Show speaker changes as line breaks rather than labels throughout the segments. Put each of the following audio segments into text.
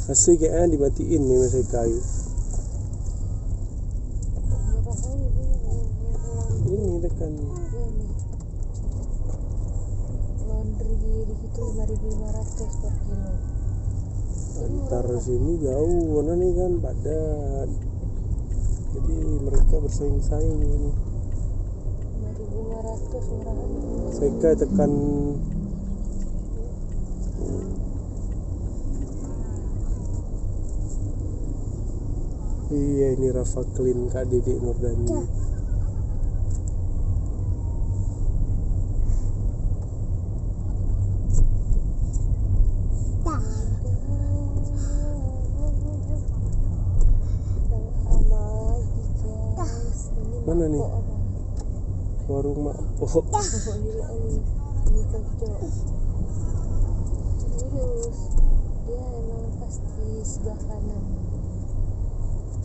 Masih kayaknya dimatiin nih masih kayu. Ini tekan.
Laundry di situ 5.500 per kilo.
Antar sini jauh, mana nih kan padat. Jadi mereka bersaing-saing ini.
5.500 murahan.
Mereka tekan. Iya, ini Rafa Clean Kak Dedek Nurdani. Mana nih? Warung Mak Po.
Ini kocok. Terus dia emang pasti sebelah kanan.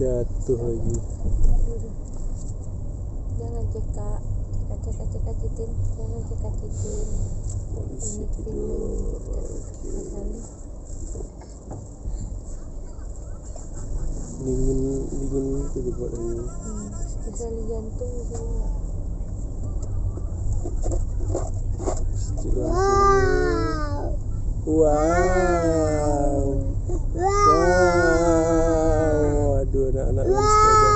Jatuh lagi.
Jangan cekacitin. Jangan cekacitin.
Polisi tidur. Dingin itu dibuat ini.
Sekali jantung semua.
Wow. Aduh, anak-anak main sepeda.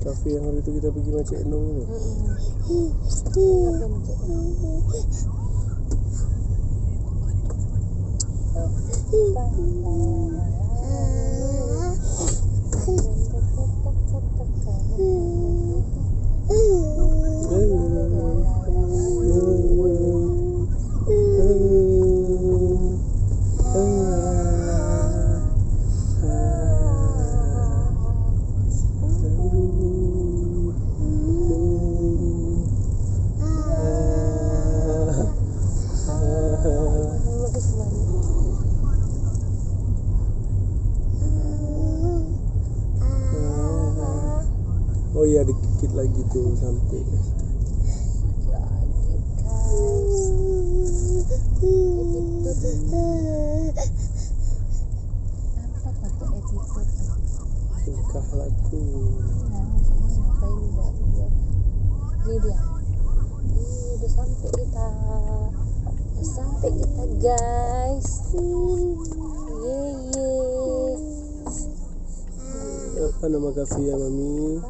Kafe yang hari itu kita pergi macam Enong tu. Oh iya, dikit lagi tuh sampai. Tingkah laku.
Ini dia. Udah sampai kita guys.
Apa nama kafe ya Mami?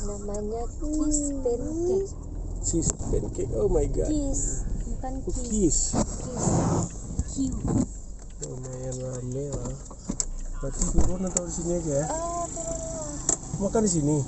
Namanya Kiss Pancake.
Cheese pancake. Oh my god.
Kiss, bukan
Kiss.
Kiss.
Lumayan rame lah. Berarti turun atau di sini aja ya?
Turun.
Makan di sini.